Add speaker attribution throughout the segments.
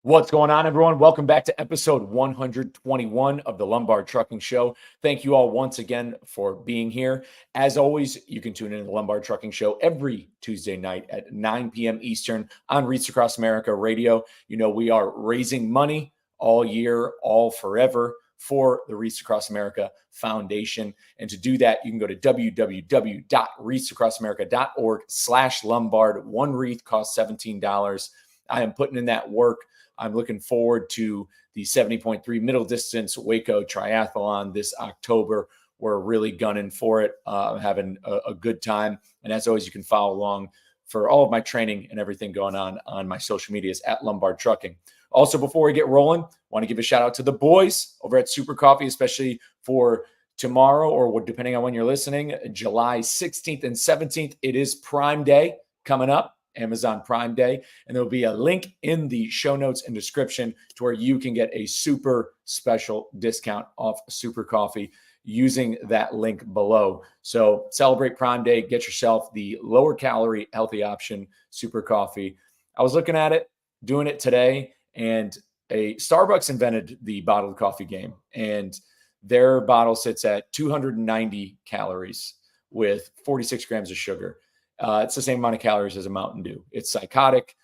Speaker 1: What's going on, everyone? Welcome back to episode 121 of the Lombard Trucking Show. Thank you all once again for being here. As always, you can tune in to the Lombard Trucking Show every Tuesday night at 9 p.m. Eastern on Reach Across America Radio. You know, we are raising money all year, all forever for the Reach Across America Foundation. And to do that, you can go to www.reachacrossamerica.org/Lombard. One wreath costs $17. I am putting in that work. I'm looking forward to the 70.3 middle distance Waco Triathlon this October. We're really gunning for it. I'm having a good time. And as always, you can follow along for all of my training and everything going on my social medias at Lombard Trucking. Also, before we get rolling, want to give a shout out to the boys over at Super Coffee, especially for tomorrow, or depending on when you're listening, July 16th and 17th. It is Prime Day coming up. Amazon Prime Day, and there'll be a link in the show notes and description to where you can get a super special discount off Super Coffee using that link below. So celebrate Prime Day, get yourself the lower calorie healthy option, Super Coffee. I was looking at it, doing it today, and a Starbucks invented the bottled coffee game, and their bottle sits at 290 calories with 46 grams of sugar. It's the same amount of calories as a Mountain Dew. It's psychotic.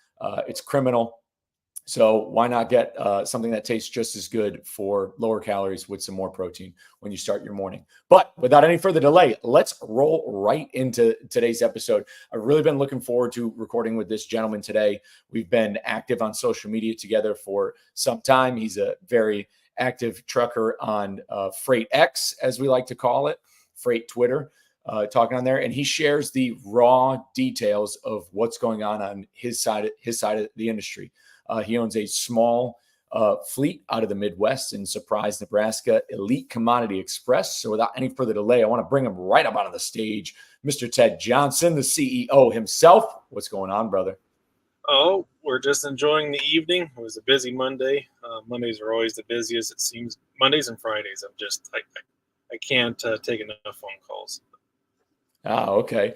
Speaker 1: It's criminal. So why not get something that tastes just as good for lower calories with some more protein when you start your morning? But without any further delay, let's roll right into today's episode. I've really been looking forward to recording with this gentleman today. We've been active on social media together for some time. He's a very active trucker on Freight X, as we like to call it, Freight Twitter. Talking on there, and he shares the raw details of what's going on his side of the industry. He owns a small fleet out of the Midwest in Surprise, Nebraska, Elite Commodity Express. So without any further delay, I want to bring him right up onto the stage, Mr. Ted Johnson, the CEO himself. What's going on, brother?
Speaker 2: Oh, we're just enjoying the evening. It was a busy Monday. Mondays are always the busiest, it seems. Mondays and Fridays, I can't take enough phone calls.
Speaker 1: Oh, okay.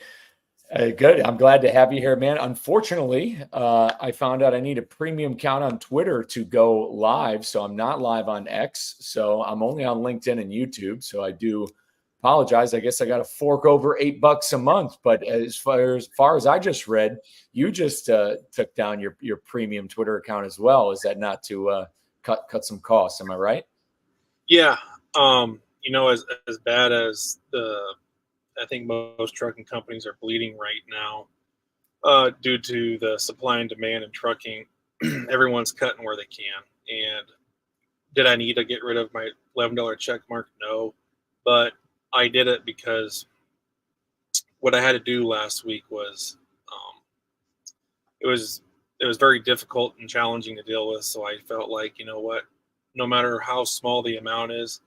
Speaker 1: Good. I'm glad to have you here, man. Unfortunately, I found out I need a premium account on Twitter to go live. So I'm not live on X. So I'm only on LinkedIn and YouTube. So I do apologize. I guess I got to fork over $8 a month. But as far as I just read, you just took down your premium Twitter account as well. Is that not to cut some costs? Am I right?
Speaker 2: Yeah. As bad as I think most trucking companies are bleeding right now due to the supply and demand in trucking. Everyone's cutting where they can. And did I need to get rid of my $11 check mark? No. But I did it because what I had to do last week was it was very difficult and challenging to deal with. So I felt like, you know what, no matter how small the amount is,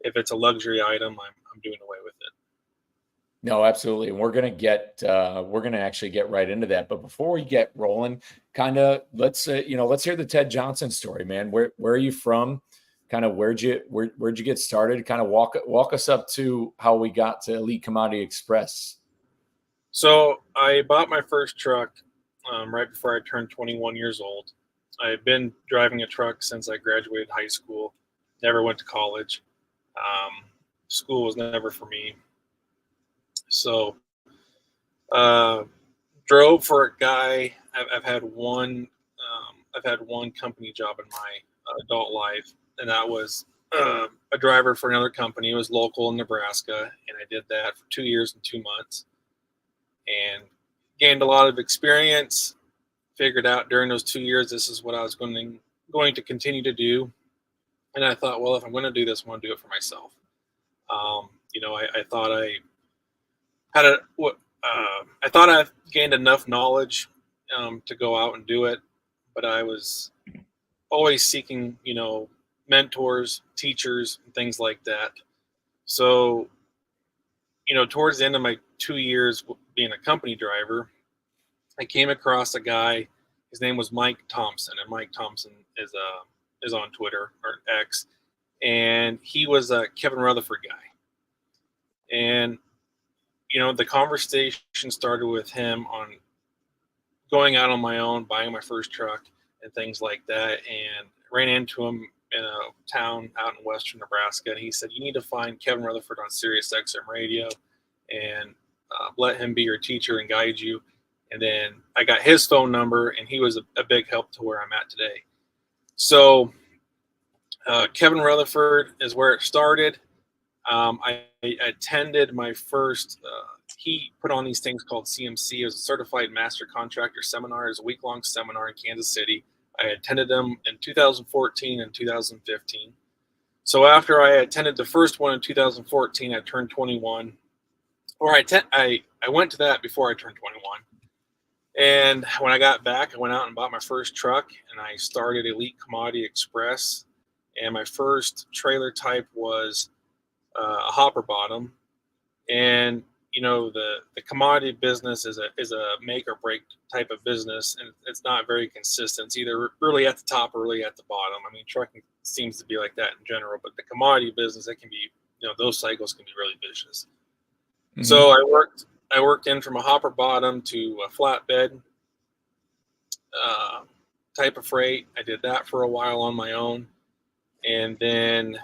Speaker 2: if it's a luxury item, I'm doing away with it.
Speaker 1: No, absolutely. And we're going to actually get right into that. But before we get rolling, kind of let's hear the Ted Johnson story, man. Where are you from? Kind of where'd you get started? Kind of walk us up to how we got to Elite Commodity Express.
Speaker 2: So I bought my first truck right before I turned 21 years old. I had been driving a truck since I graduated high school. Never went to college. School was never for me. So drove for a guy. I've had one company job in my adult life, and that was a driver for another company. It was local in Nebraska, and I did that for 2 years and 2 months, and gained a lot of experience. Figured out during those 2 years this is what I was going to continue to do, and I thought, well, if I'm going to do this, I want to do it for myself. I thought I thought I gained enough knowledge to go out and do it, but I was always seeking, mentors, teachers, and things like that. So, towards the end of my 2 years being a company driver, I came across a guy. His name was Mike Thompson, and Mike Thompson is on Twitter or X, and he was a Kevin Rutherford guy. And the conversation started with him on going out on my own, buying my first truck, and things like that. And ran into him in a town out in western Nebraska. And he said, you need to find Kevin Rutherford on Sirius XM radio and let him be your teacher and guide you. And then I got his phone number, and he was a big help to where I'm at today. So Kevin Rutherford is where it started. I attended my first, he put on these things called CMC. It was a Certified Master Contractor Seminar. It was a week-long seminar in Kansas City. I attended them in 2014 and 2015. So after I attended the first one in 2014, I turned 21. Or I went to that before I turned 21. And when I got back, I went out and bought my first truck, and I started Elite Commodity Express. And my first trailer type was a hopper bottom. And you know, the commodity business is a make or break type of business, and it's not very consistent. It's either really at the top or really at the bottom. I mean, trucking seems to be like that in general, but the commodity business, it can be, you know, those cycles can be really vicious. Mm-hmm. So I worked in from a hopper bottom to a flatbed type of freight. I did that for a while on my own, and then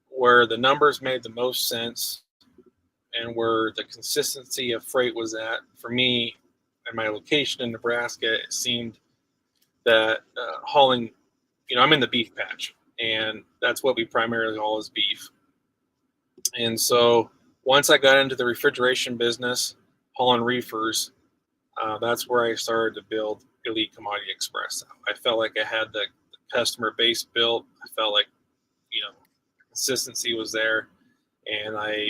Speaker 2: where the numbers made the most sense and where the consistency of freight was at for me and my location in Nebraska, it seemed that hauling, you know, I'm in the beef patch, and that's what we primarily haul is beef. And so once I got into the refrigeration business, hauling reefers, that's where I started to build Elite Commodity Express. I felt like I had the customer base built. I felt like, you know, consistency was there, and I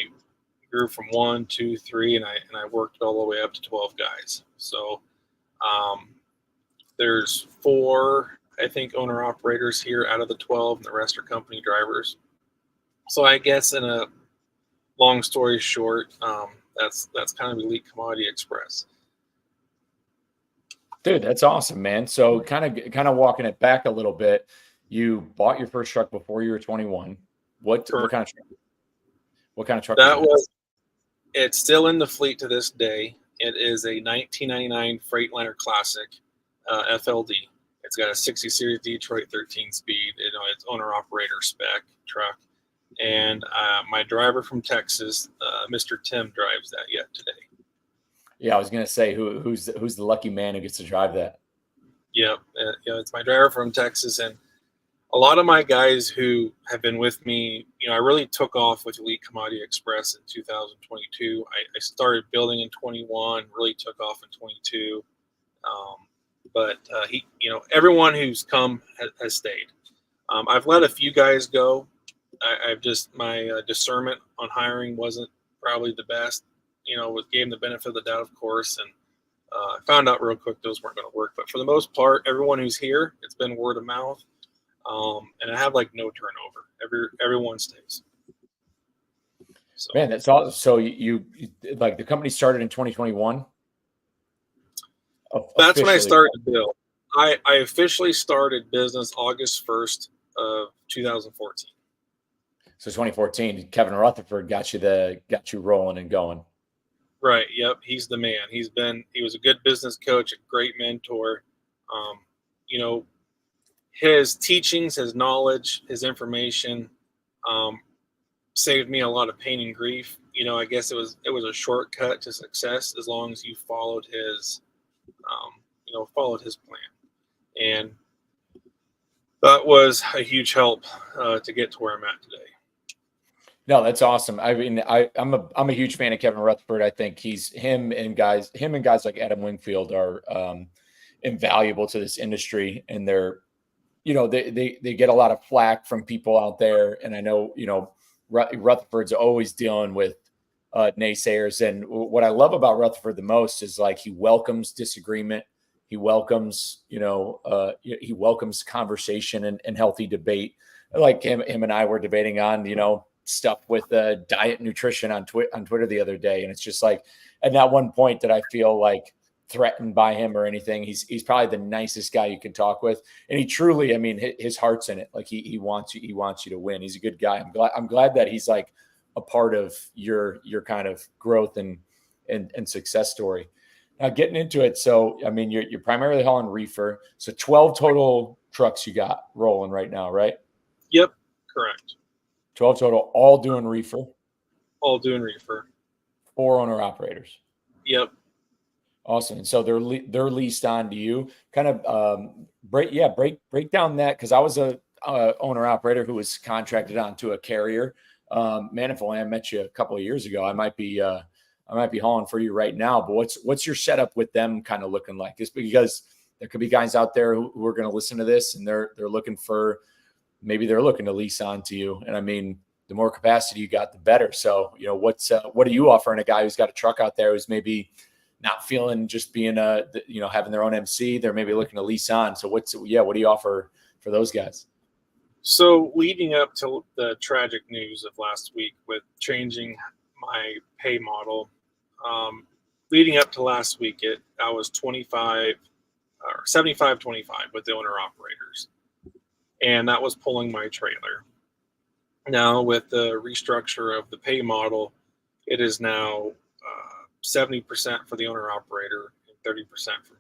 Speaker 2: grew from 1, 2, 3, and I worked it all the way up to 12 guys. So there's 4, I think, owner operators here out of the 12, and the rest are company drivers. So I guess in a long story short, that's kind of Elite Commodity Express.
Speaker 1: Dude, that's awesome, man. So kind of walking it back a little bit, you bought your first truck before you were 21. What kind of truck? What kind of truck?
Speaker 2: It's still in the fleet to this day. It is a 1999 Freightliner Classic FLD. It's got a 60 series Detroit 13 speed. You know, it's owner operator spec truck. And my driver from Texas, Mr. Tim, drives that yet today.
Speaker 1: Yeah, I was gonna say who's the lucky man who gets to drive that.
Speaker 2: Yep, it's my driver from Texas, and a lot of my guys who have been with me, you know, I really took off with Elite Commodity Express in 2022. I started building in 21, really took off in 22. But you know, everyone who's come has stayed. I've let a few guys go. I've just, my discernment on hiring wasn't probably the best. You know, gave them the benefit of the doubt, of course, and I found out real quick those weren't going to work. But for the most part, everyone who's here, it's been word of mouth. And I have like no turnover. Everyone stays. So,
Speaker 1: man, that's awesome. So you like the company started in 2021?
Speaker 2: That's when I started to build. I officially started business August 1st of 2014.
Speaker 1: So 2014, Kevin Rutherford got you rolling and going.
Speaker 2: Right. Yep. He's the man. He was a good business coach, a great mentor. You know, his teachings, his knowledge, his information saved me a lot of pain and grief. You know, I guess it was a shortcut to success as long as you followed his plan. And that was a huge help to get to where I'm at today.
Speaker 1: No, that's awesome. I mean, I'm a huge fan of Kevin Rutherford. I think him and guys like Adam Wingfield are invaluable to this industry, and they're, you know, they get a lot of flack from people out there. And I know, you know, Rutherford's always dealing with naysayers. And what I love about Rutherford the most is like he welcomes disagreement. He welcomes, he welcomes conversation and healthy debate. Like him and I were debating on, you know, stuff with diet nutrition on Twitter the other day. And it's just like, at that one point that I feel like threatened by him or anything. He's probably the nicest guy you can talk with. And he truly, I mean, his heart's in it. Like he wants you to win. He's a good guy. I'm glad that he's like a part of your kind of growth and success story. Now getting into it. So, I mean, you're primarily hauling reefer. So 12 total trucks you got rolling right now, right?
Speaker 2: Yep, correct.
Speaker 1: 12 total, all doing reefer,
Speaker 2: All doing reefer.
Speaker 1: 4 owner operators.
Speaker 2: Yep.
Speaker 1: Awesome. And so they're leased on to you. Kind of break down that, because I was a owner operator who was contracted onto a carrier. Man, if only I met you a couple of years ago, I might be hauling for you right now. But what's your setup with them kind of looking like? Just because there could be guys out there who are going to listen to this, and they're looking to lease on to you. And I mean, the more capacity you got, the better. So, what are you offering a guy who's got a truck out there who's maybe not feeling just being having their own MC? They're maybe looking to lease on. So what do you offer for those guys?
Speaker 2: So leading up to the tragic news of last week with changing my pay model, leading up to last week, I was 25 or 75-25 with the owner operators, and that was pulling my trailer. Now with the restructure of the pay model, it is now 70% for the owner operator and 30% for me.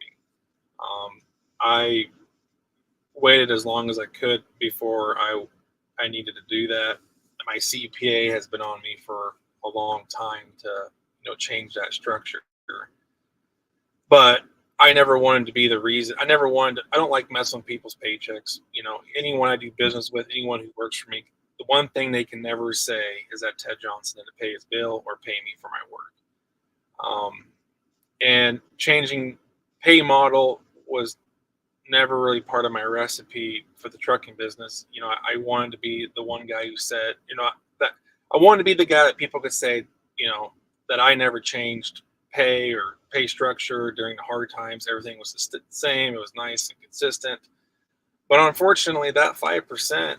Speaker 2: I waited as long as I could before I needed to do that. My CPA has been on me for a long time to change that structure. But I never wanted to be the reason. I don't like messing with people's paychecks. Anyone I do business with, anyone who works for me, the one thing they can never say is that Ted Johnson had to pay his bill or pay me for my work. And changing pay model was never really part of my recipe for the trucking business. I wanted to be the one guy who said, that I wanted to be the guy that people could say, that I never changed pay or pay structure during the hard times. Everything was the same. It was nice and consistent. But unfortunately, that 5%,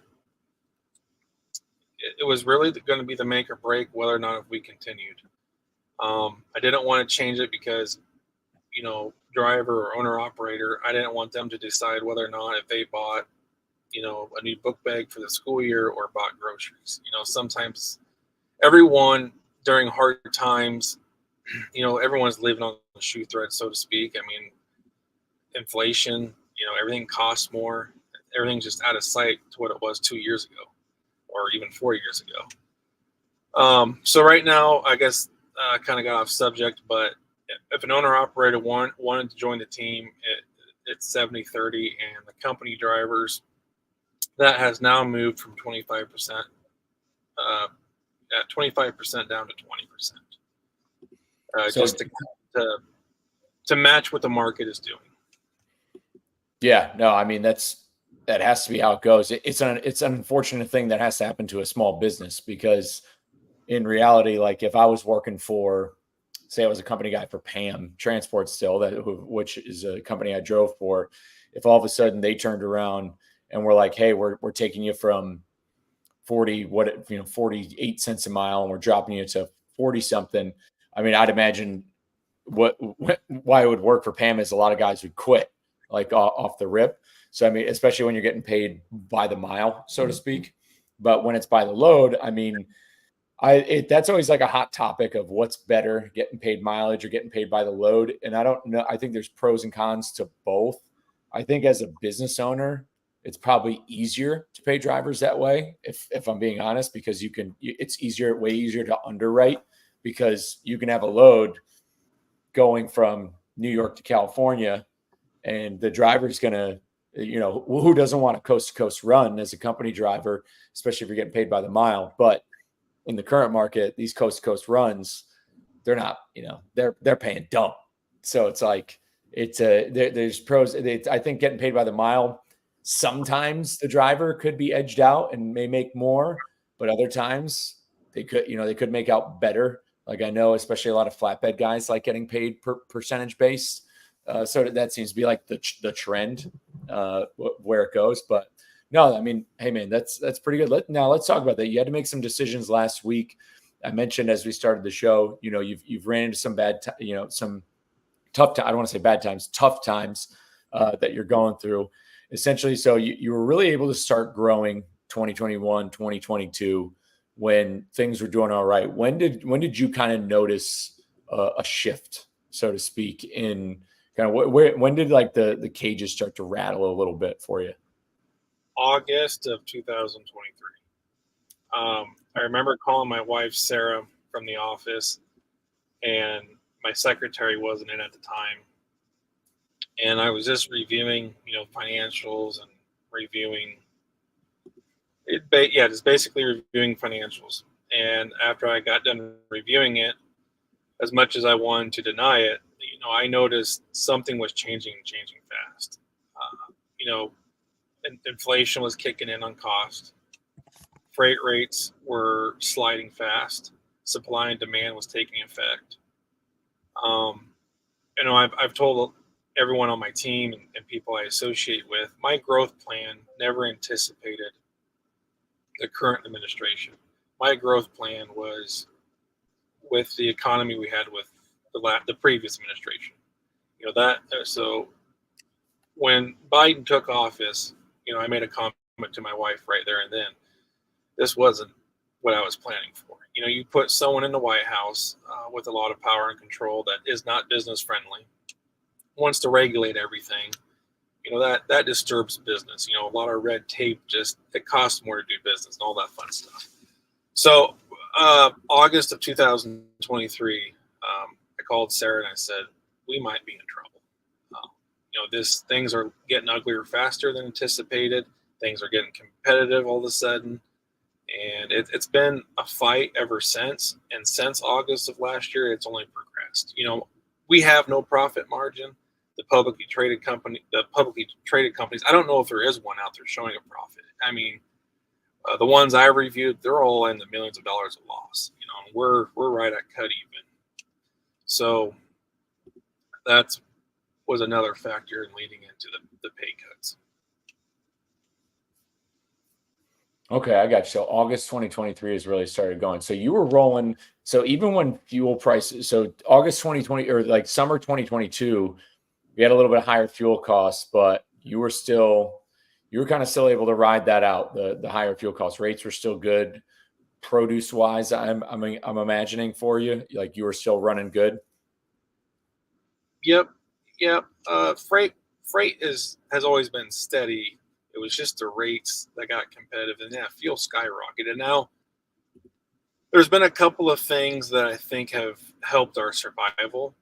Speaker 2: it was really going to be the make or break whether or not if we continued. I didn't want to change it because, driver or owner operator, I didn't want them to decide whether or not if they bought, a new book bag for the school year or bought groceries. Sometimes everyone during hard times, everyone's living on the shoe thread, so to speak. I mean, inflation, everything costs more. Everything's just out of sight to what it was 2 years ago or even 4 years ago. So right now, I guess I kind of got off subject, but if an owner operator wanted to join the team, it's 70-30, and the company drivers, that has now moved from 25%, at 25% down to 20%, so just to match what the market is doing.
Speaker 1: Yeah, no, I mean, that has to be how it goes. It's an unfortunate thing that has to happen to a small business, because in reality, like if I was working for, say I was a company guy for PAM Transport still, which is a company I drove for, if all of a sudden they turned around and were like, hey, we're taking you from 48 cents a mile and we're dropping you to 40 something. I mean, I'd imagine why it would work for PAM is a lot of guys would quit like off the rip. So, I mean, especially when you're getting paid by the mile, so to speak. But when it's by the load, I mean, that's always like a hot topic of what's better, getting paid mileage or getting paid by the load. And I don't know. I think there's pros and cons to both. I think as a business owner, it's probably easier to pay drivers that way, if I'm being honest, because it's way easier to underwrite, because you can have a load going from New York to California, and the driver's going to, who doesn't want a coast to coast run as a company driver, especially if you're getting paid by the mile. But in the current market, these coast to coast runs, they're not, they're paying dump. So it's like, there's pros. I think getting paid by the mile, sometimes the driver could be edged out and may make more, but other times they could make out better. Like I know, especially a lot of flatbed guys like getting paid per percentage based. So that seems to be like the trend where it goes. But no, I mean, hey man, that's pretty good. Now let's talk about that. You had to make some decisions last week. I mentioned as we started the show, you've ran into some some tough I don't want to say bad times, tough times that you're going through. Essentially, so you were really able to start growing 2021, 2022 when things were doing all right. When did you kind of notice a shift so to speak, in kind of when did like the cages start to rattle a little bit for you?
Speaker 2: August of 2023. I remember calling my wife Sarah from the office, and my secretary wasn't in at the time, and I was just reviewing, financials and reviewing it. Yeah, just basically reviewing financials. And after I got done reviewing it, as much as I wanted to deny it, I noticed something was changing fast. You know, inflation was kicking in on cost. Freight rates were sliding fast. Supply and demand was taking effect. Um, I've told everyone on my team and people I associate with, my growth plan never anticipated the current administration. My growth plan was with the economy we had with the previous administration. So when Biden took office, I made a comment to my wife right there and then. This wasn't what I was planning for. You put someone in the White House with a lot of power and control that is not business friendly, wants to regulate everything. That disturbs business. A lot of red tape, just it costs more to do business and all that fun stuff. So August of 2023, I called Sarah and I said, we might be in trouble. Things are getting uglier faster than anticipated. Things are getting competitive all of a sudden. And it's been a fight ever since. And since August of last year, it's only progressed. We have no profit margin. The publicly traded companies, I don't know if there is one out there showing a profit. I mean, the ones I reviewed, they're all in the millions of dollars of loss. And we're right at cut even. So that was another factor in leading into the pay cuts.
Speaker 1: Okay, I got you. So August 2023 has really started going. So you were rolling. So even when fuel prices, so August 2020 or like summer 2022, we had a little bit higher fuel costs, but you were kind of still able to ride that out. The higher fuel cost rates were still good. Produce wise, I'm imagining for you, like you were still running good.
Speaker 2: Yep. Freight has always been steady. It was just the rates that got competitive, and fuel skyrocketed. And now there's been a couple of things that I think have helped our survival.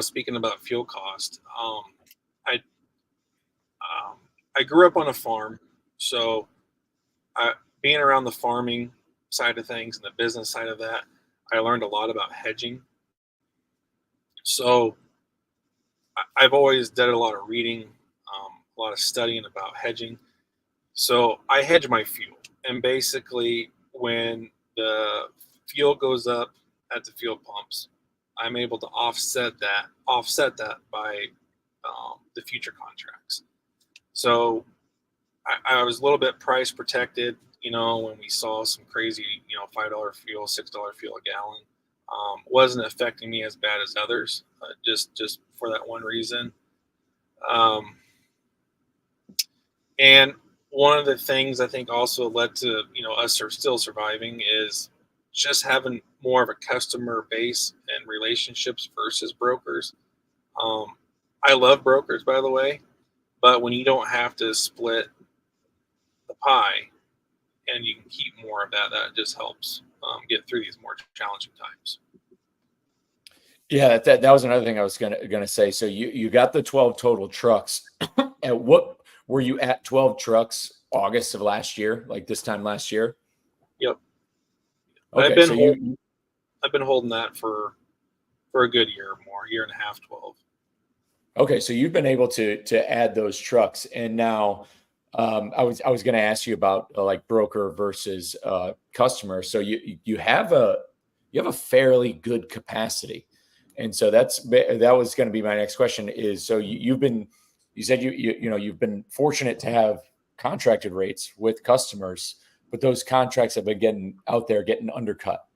Speaker 2: Speaking about fuel cost, I grew up on a farm, so being around the farming side of things and the business side of that, I learned a lot about hedging. So I've always done a lot of reading, a lot of studying about hedging. So I hedge my fuel, and basically when the fuel goes up at the fuel pumps, I'm able to offset that by the future contracts. So I was a little bit price protected, when we saw some crazy, $5 fuel, $6 fuel a gallon. Wasn't affecting me as bad as others, just for that one reason. And one of the things I think also led to, us are still surviving is just having more of a customer base and relationships versus brokers. I love brokers, by the way, but when you don't have to split the pie and you can keep more of that just helps get through these more challenging times.
Speaker 1: Yeah, that was another thing I was gonna say. So you got the 12 total trucks. And what were you at 12 trucks August of last year, like this time last year?
Speaker 2: Yep.
Speaker 1: Okay,
Speaker 2: I've been holding that for a good year or more, year and a half, 12.
Speaker 1: Okay, so you've been able to add those trucks, and now I was going to ask you about like broker versus customer. So you have a fairly good capacity, and so that was going to be my next question. Is so you said you've been fortunate to have contracted rates with customers, but those contracts have been getting undercut.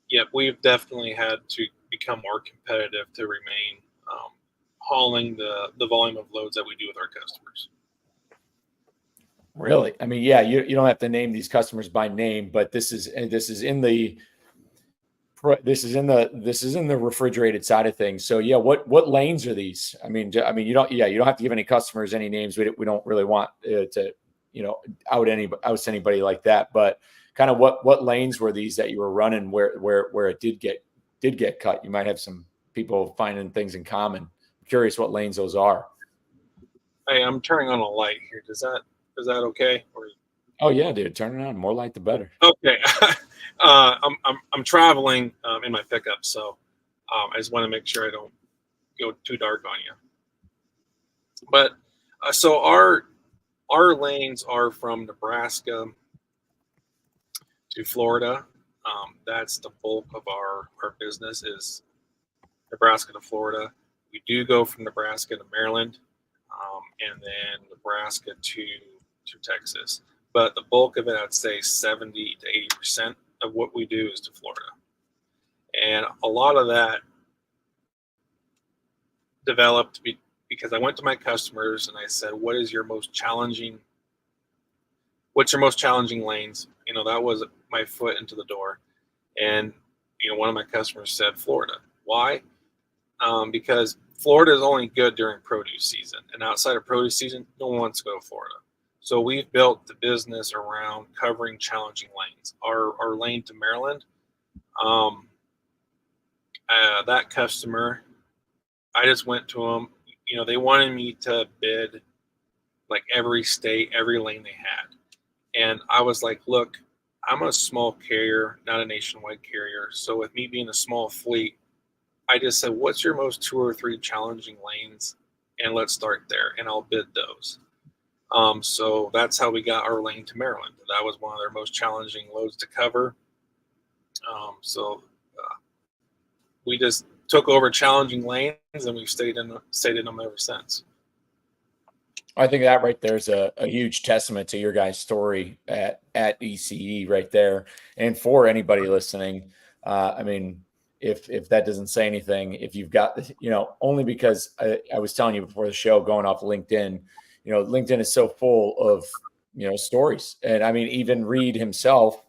Speaker 2: Yep, we've definitely had to become more competitive to remain hauling the volume of loads that we do with our customers.
Speaker 1: Really? I mean, yeah, you don't have to name these customers by name, but this is in the This is in the refrigerated side of things. So yeah, what lanes are these? I mean, you don't have to give any customers any names. We don't really want to out anybody like that. But kind of what lanes were these that you were running where it did get cut? You might have some people finding things in common. I'm curious what lanes those are.
Speaker 2: Hey, I'm turning on a light here. Is that okay? Or...
Speaker 1: Oh yeah, dude, turn it on. More light the better.
Speaker 2: Okay. I'm traveling in my pickup, so I just want to make sure I don't go too dark on you. But so our lanes are from Nebraska to Florida. That's the bulk of our business is Nebraska to Florida. We do go from Nebraska to Maryland, and then Nebraska to Texas. But the bulk of it, I'd say 70 to 80% of what we do is to Florida. And a lot of that developed because I went to my customers and I said, what's your most challenging lanes? That was my foot into the door. And, one of my customers said Florida. Why? Because Florida is only good during produce season. And outside of produce season, no one wants to go to Florida. So we've built the business around covering challenging lanes. Our lane to Maryland, that customer, I just went to them. They wanted me to bid like every state, every lane they had. And I was like, look, I'm a small carrier, not a nationwide carrier. So with me being a small fleet, I just said, what's your most 2 or 3 challenging lanes? And let's start there. And I'll bid those. So that's how we got our lane to Maryland. That was one of their most challenging loads to cover. We just took over challenging lanes and we've stayed in them ever since.
Speaker 1: I think that right there is a huge testament to your guys' story at ECE right there. And for anybody listening, I mean, if that doesn't say anything, if you've got, only because I was telling you before the show, going off LinkedIn, LinkedIn is so full of, stories. And I mean, even Reed himself,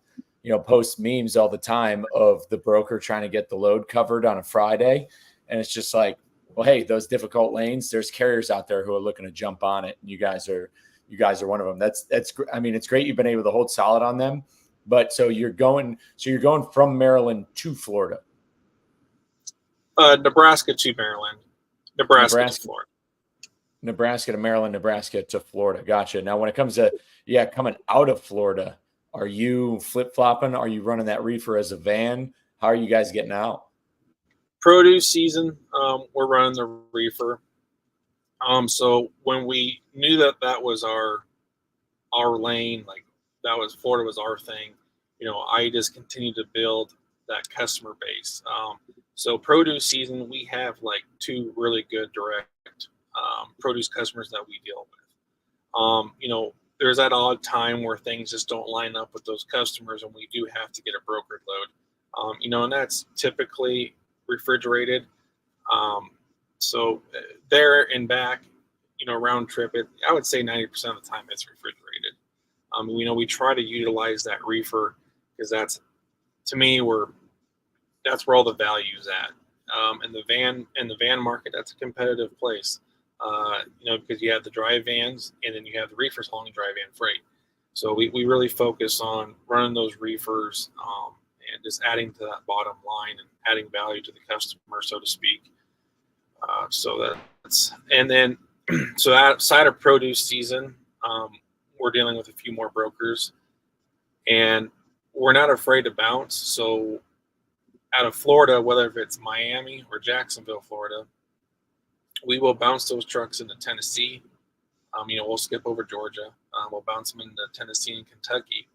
Speaker 1: posts memes all the time of the broker trying to get the load covered on a Friday. And it's just like, well, hey, those difficult lanes, there's carriers out there who are looking to jump on it. And you guys are one of them. That's, I mean, it's great. You've been able to hold solid on them, but so you're going from Maryland to Florida.
Speaker 2: Nebraska to Maryland, Nebraska to Florida.
Speaker 1: Nebraska to Maryland, Nebraska to Florida. Gotcha. Now, when it comes to, coming out of Florida, are you flip-flopping? Are you running that reefer as a van? How are you guys getting out?
Speaker 2: Produce season, we're running the reefer. So when we knew that was our lane, like that was Florida was our thing, I just continued to build that customer base. So produce season, we have like 2 really good direct produce customers that we deal with. There's that odd time where things just don't line up with those customers and we do have to get a brokered load. And that's typically refrigerated. So there and back, round trip, I would say 90% of the time it's refrigerated. We try to utilize that reefer because that's, to me, that's where all the value is at. In the van market, that's a competitive place. Because you have the dry vans and then you have the reefers hauling dry van freight. So we really focus on running those reefers and just adding to that bottom line and adding value to the customer, so to speak. And then so outside of produce season, we're dealing with a few more brokers and we're not afraid to bounce. So out of Florida, whether if it's Miami or Jacksonville, Florida, we will bounce those trucks into Tennessee. We'll skip over Georgia. We'll bounce them into Tennessee and Kentucky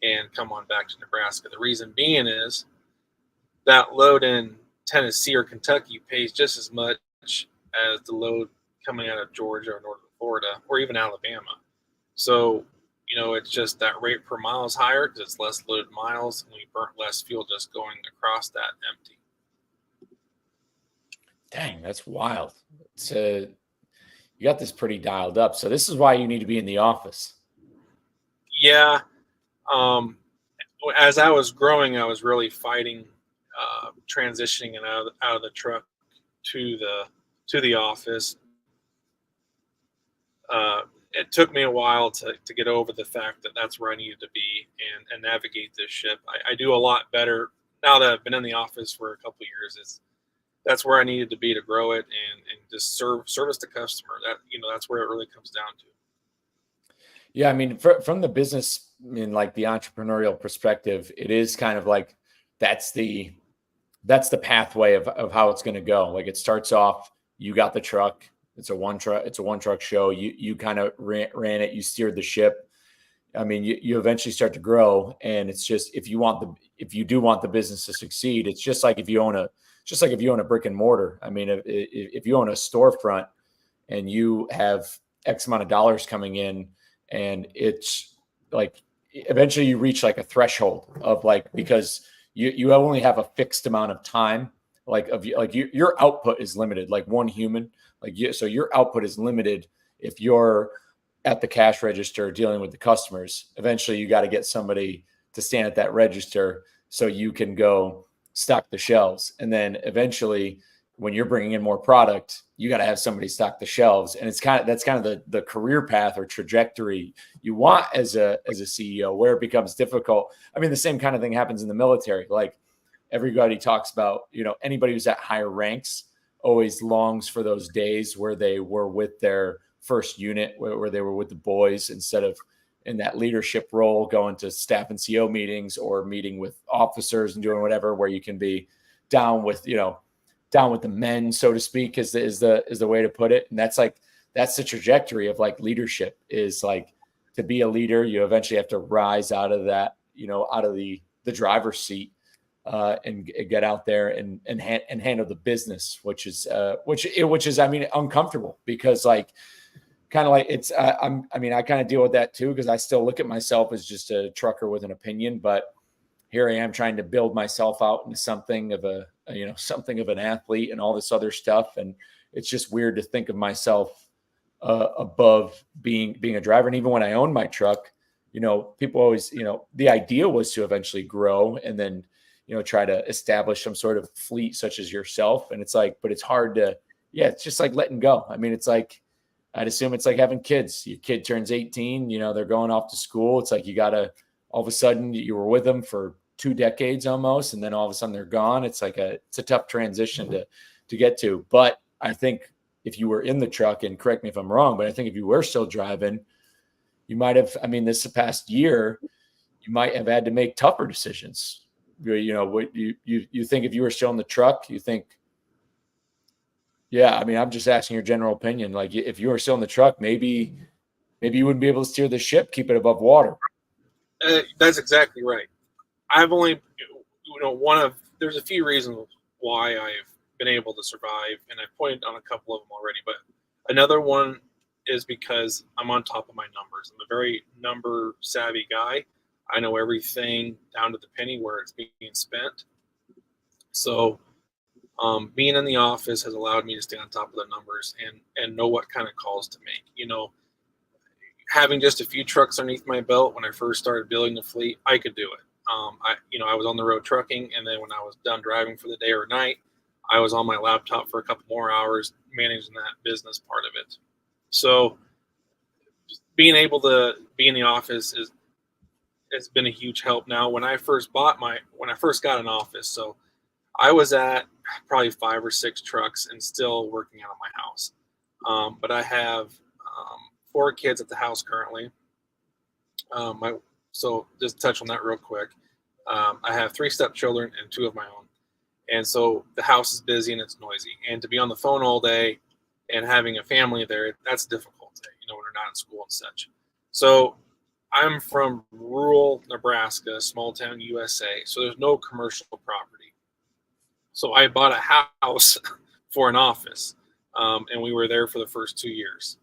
Speaker 2: and come on back to Nebraska. The reason being is that load in Tennessee or Kentucky pays just as much as the load coming out of Georgia or northern Florida or even Alabama. So, it's just that rate per mile is higher because it's less loaded miles and we burnt less fuel just going across that empty.
Speaker 1: Dang, that's wild. You got this pretty dialed up. So this is why you need to be in the office.
Speaker 2: Yeah. As I was growing, I was really fighting transitioning and out of the truck to the office. It took me a while to get over the fact that that's where I needed to be and navigate this ship. I do a lot better now that I've been in the office for a couple of years. That's where I needed to be to grow it and just service the customer. That's where it really comes down to.
Speaker 1: Yeah, I mean, from the business in like the entrepreneurial perspective, it is kind of like that's the pathway of how it's going to go. Like it starts off, you got the truck. It's a one truck show. You kind of ran it. You steered the ship. I mean, you eventually start to grow, and it's just if you do want the business to succeed, it's just like if you own a brick and mortar. I mean, if you own a storefront and you have X amount of dollars coming in, and it's like eventually you reach like a threshold of like because you only have a fixed amount of time your output is limited like one human so your output is limited if you're at the cash register dealing with the customers. Eventually you got to get somebody to stand at that register so you can go stock the shelves, and then eventually when you're bringing in more product, you got to have somebody stock the shelves. And that's kind of the career path or trajectory you want as a CEO, where it becomes difficult. I mean, the same kind of thing happens in the military. Like everybody talks about, anybody who's at higher ranks always longs for those days where they were with their first unit, where they were with the boys instead of in that leadership role, going to staff and CO meetings or meeting with officers and doing whatever, where you can be down with the men, so to speak, is the way to put it. And that's the trajectory of like leadership, is like to be a leader, you eventually have to rise out of that, out of the driver's seat and get out there and handle the business, which is I mean, uncomfortable because like kind of like it's I kind of deal with that too, because I still look at myself as just a trucker with an opinion, but here I am trying to build myself out into something of an athlete and all this other stuff. And it's just weird to think of myself above being a driver. And even when I owned my truck, people always, the idea was to eventually grow and then, try to establish some sort of fleet such as yourself. And it's like, but it's hard to, it's just like letting go. I mean, it's like, I'd assume it's like having kids. Your kid turns 18, they're going off to school. It's like, you got to, all of a sudden you were with them for 2 decades almost, and then all of a sudden they're gone. It's like it's a tough transition to get to. But I think if you were in the truck, and correct me if I'm wrong, but I think if you were still driving, you might have, this past year, you might have had to make tougher decisions. What you think if you were still in the truck, you think, yeah, I'm just asking your general opinion. Like if you were still in the truck, maybe you wouldn't be able to steer the ship, keep it above water.
Speaker 2: That's exactly right. I've only, there's a few reasons why I've been able to survive, and I've pointed on a couple of them already, but another one is because I'm on top of my numbers. I'm a very number savvy guy. I know everything down to the penny where it's being spent. So being in the office has allowed me to stay on top of the numbers and know what kind of calls to make. Having just a few trucks underneath my belt when I first started building the fleet, I could do it. I was on the road trucking, and then when I was done driving for the day or night, I was on my laptop for a couple more hours managing that business part of it. So being able to be in the office has been a huge help. Now, when I first got an office, so I was at probably 5 or 6 trucks and still working out of my house. But I have 4 kids at the house currently. So just touch on that real quick. I have 3 stepchildren and 2 of my own. And so the house is busy and it's noisy. And to be on the phone all day and having a family there, that's difficult, when they're not in school and such. So I'm from rural Nebraska, small town USA. So there's no commercial property. So I bought a house for an office, and we were there for the first 2 years.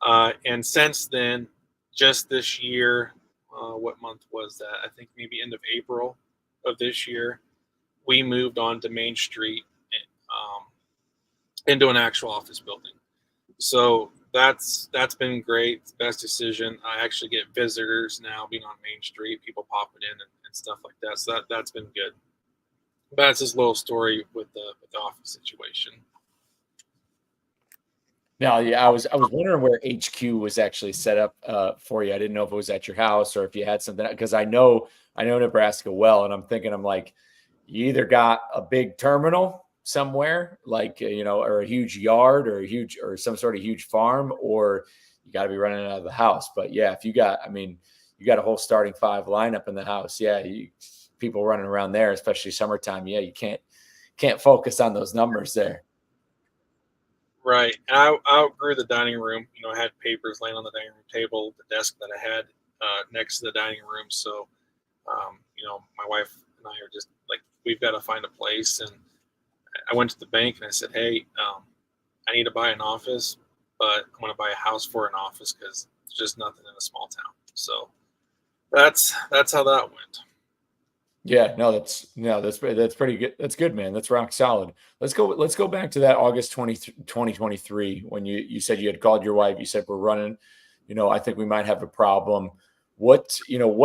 Speaker 2: And since then, just this year, what month was that? I think maybe end of April of this year, we moved on to Main Street into an actual office building. So that's been great. It's the best decision. I actually get visitors now being on Main Street, people popping in and stuff like that. So that's been good. That's his little story with the office situation.
Speaker 1: Now, yeah, I was wondering where HQ was actually set up for you. I didn't know if it was at your house or if you had something, because I know Nebraska well, and I'm like, you either got a big terminal somewhere, like or a huge yard or some sort of huge farm, or you got to be running out of the house. But yeah, if you got, I mean, you got a whole starting five lineup in the house. Yeah, people running around there, especially summertime. Yeah, you can't focus on those numbers there.
Speaker 2: Right. I outgrew the dining room. I had papers laying on the dining room table, the desk that I had next to the dining room. So, my wife and I are just like, we've got to find a place. And I went to the bank and I said, hey, I need to buy an office, but I'm going to buy a house for an office because there's just nothing in a small town. So that's how that went.
Speaker 1: Yeah, no, that's pretty good. That's good, man. That's rock solid. Let's go back to that August 2023 when you said you had called your wife. You said we're running, I think we might have a problem. What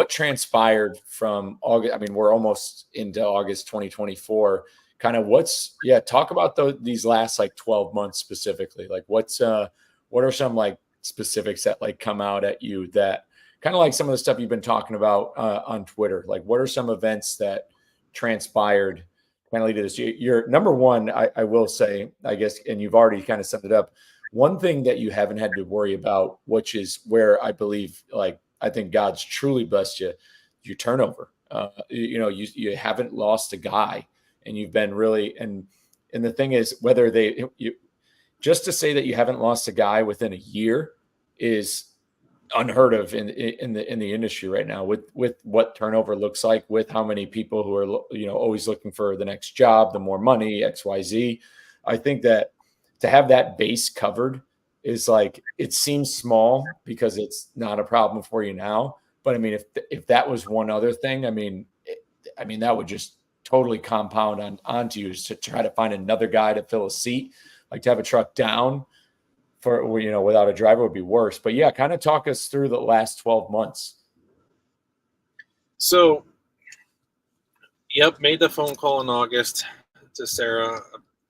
Speaker 1: transpired from August? I mean, we're almost into August 2024. Kind of talk about these last like 12 months specifically. Like what are some like specifics that like come out at you that kind of like some of the stuff you've been talking about on Twitter. Like, what are some events that transpired kind of lead to this? You're number one, I will say, I guess, and you've already kind of summed it up. One thing that you haven't had to worry about, which is where I believe, like, I think God's truly blessed you, your turnover. You haven't lost a guy, and you've been really and the thing is, whether just to say that you haven't lost a guy within a year is unheard of in the industry right now with what turnover looks like, with how many people who are always looking for the next job, the more money, XYZ. I think that to have that base covered is like, it seems small because it's not a problem for you now, but I mean, if that was one other thing, I mean that would just totally compound onto you to try to find another guy to fill a seat, like to have a truck down for without a driver would be worse. But yeah, kind of talk us through the last 12 months.
Speaker 2: So, yep, made the phone call in August to Sarah,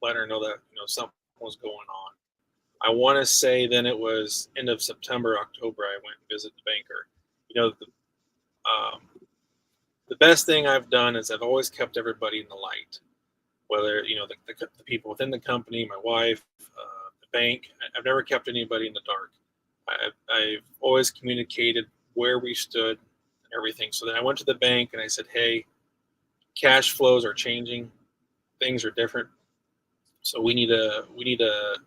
Speaker 2: let her know that something was going on. I want to say then it was end of September, October. I went and visited the banker. Um, the best thing I've done is I've always kept everybody in the light, whether the people within the company, my wife, the bank. I've never kept anybody in the dark. I've always communicated where we stood and everything. So then I went to the bank and I said, hey, cash flows are changing, things are different, so we need to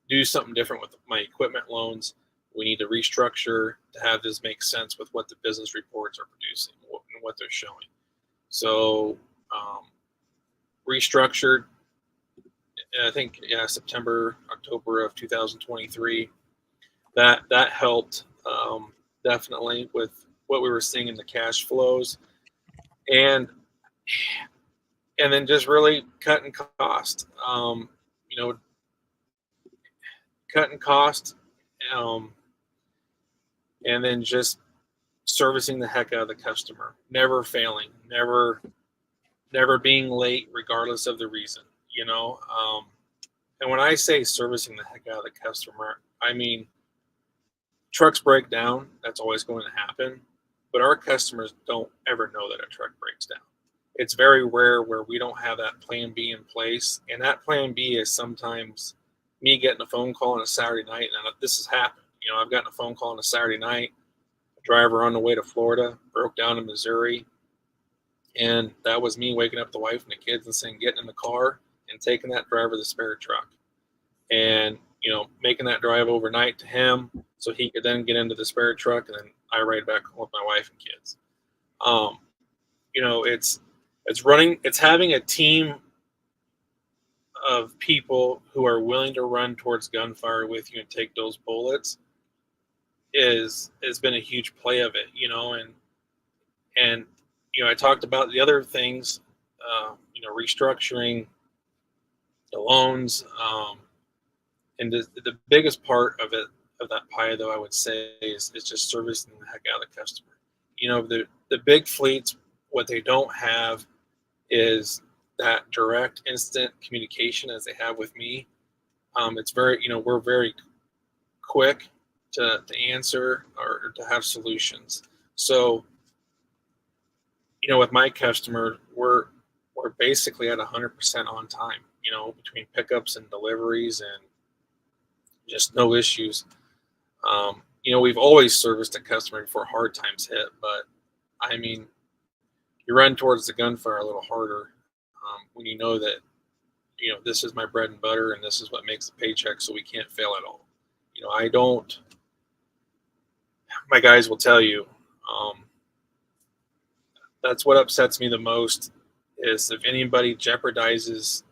Speaker 2: do something different with my equipment loans. We need to restructure to have this make sense with what the business reports are producing and what they're showing. So restructured, I think, September, October of 2023. That helped definitely with what we were seeing in the cash flows, and then just really cutting cost. Cutting cost, and then just servicing the heck out of the customer, never failing, never being late, regardless of the reason. And when I say servicing the heck out of the customer, I mean trucks break down. That's always going to happen, but our customers don't ever know that a truck breaks down. It's very rare where we don't have that plan B in place, and that plan B is sometimes me getting a phone call on a Saturday night, and this has happened. I've gotten a phone call on a Saturday night, a driver on the way to Florida broke down in Missouri, and that was me waking up the wife and the kids and saying, getting in the car and taking that driver the spare truck, and making that drive overnight to him so he could then get into the spare truck, and then I ride back home with my wife and kids. It's having a team of people who are willing to run towards gunfire with you and take those bullets has been a huge play of it, and I talked about the other things, restructuring the loans, and the biggest part of that pie, though, I would say is just servicing the heck out of the customer. The big fleets, what they don't have is that direct, instant communication as they have with me. It's very, we're very quick to answer or to have solutions. So, with my customer, we're basically at 100% on time, between pickups and deliveries, and just no issues. We've always serviced a customer before hard times hit, but I mean, you run towards the gunfire a little harder when you know that, this is my bread and butter and this is what makes the paycheck, so we can't fail at all. My guys will tell you, that's what upsets me the most, is if anybody jeopardizes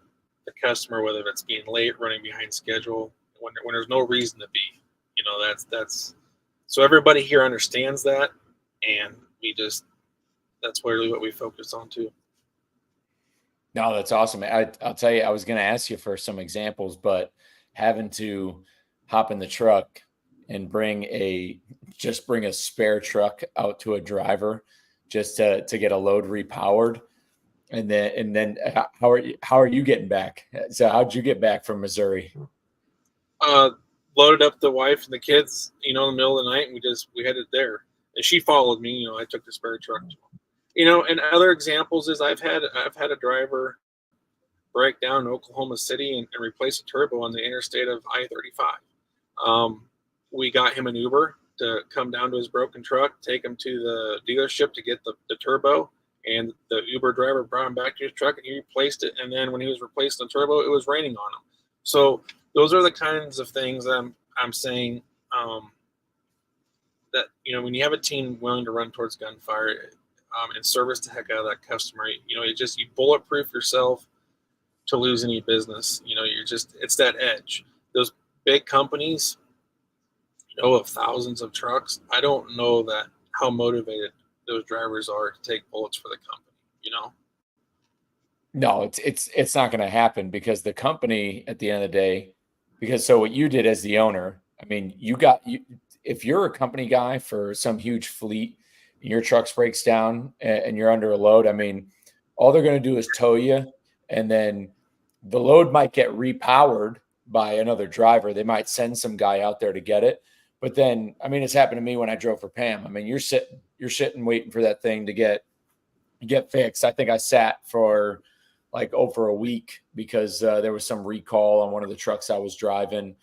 Speaker 2: the customer, whether it's being late, running behind schedule, when there's no reason to be. That's so everybody here understands that, and that's really what we focus on too.
Speaker 1: No, that's awesome. I'll tell you, I was going to ask you for some examples, but having to hop in the truck and bring a spare truck out to a driver just to get a load repowered. And then how are you getting back? So how'd you get back from Missouri?
Speaker 2: Loaded up the wife and the kids, in the middle of the night, and we headed there. And she followed me. I took the spare truck. And other examples is I've had a driver break down in Oklahoma City and replace a turbo on the interstate of I-35. We got him an Uber to come down to his broken truck, take him to the dealership to get the turbo, and the Uber driver brought him back to his truck and he replaced it. And then when he was replacing the turbo, it was raining on him. So those are the kinds of things I'm saying, that, when you have a team willing to run towards gunfire, and service the heck out of that customer, you bulletproof yourself to lose any business. It's that edge. Those big companies, of thousands of trucks, I don't know how motivated those drivers are to take bullets for the company.
Speaker 1: No, it's not going to happen, because the company at the end of the day, because so what you did as the owner, I mean, if you're a company guy for some huge fleet and your trucks breaks down and you're under a load, I mean, all they're going to do is tow you, and then the load might get repowered by another driver. They might send some guy out there to get it. But then, I mean, it's happened to me when I drove for Pam. I mean, you're sitting waiting for that thing to get fixed. I think I sat for like over a week because there was some recall on one of the trucks I was driving.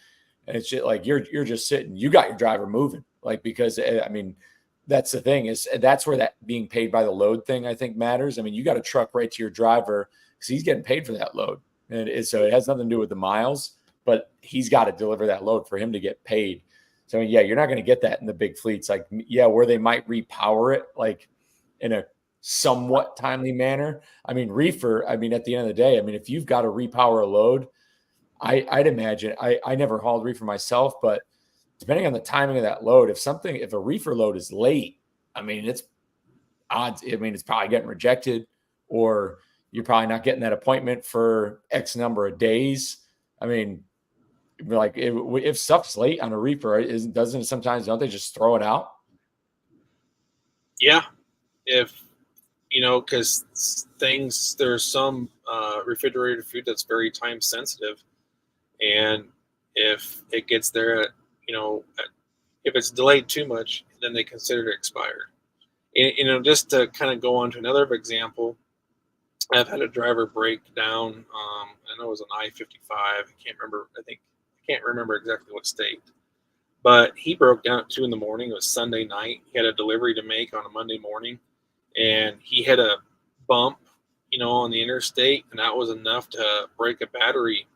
Speaker 1: And it's just like, you're just sitting, you got your driver moving, like, because I mean, that's the thing, is that's where that being paid by the load thing, I think, matters. I mean, you got to truck right to your driver because he's getting paid for that load. So it has nothing to do with the miles, but he's got to deliver that load for him to get paid. So yeah, you're not going to get that in the big fleets. Like, yeah, where they might repower it, like in a somewhat timely manner. I mean, reefer, I mean, at the end of the day, I mean, if you've got to repower a load, I'd imagine, I never hauled reefer myself, but depending on the timing of that load, if a reefer load is late, I mean, it's odds. I mean, it's probably getting rejected, or you're probably not getting that appointment for X number of days. I mean, like if stuff's late on a reefer, doesn't it sometimes, don't they just throw it out?
Speaker 2: Yeah. Because there's some refrigerated food that's very time sensitive. And if it gets there if it's delayed too much, then they consider it expired. And, just to kind of go on to another example, I've had a driver break down. I know it was on I-55. I can't remember exactly what state, but he broke down at 2 a.m. It was Sunday night. He had a delivery to make on a Monday morning, and he hit a bump, on the interstate, and that was enough to break a battery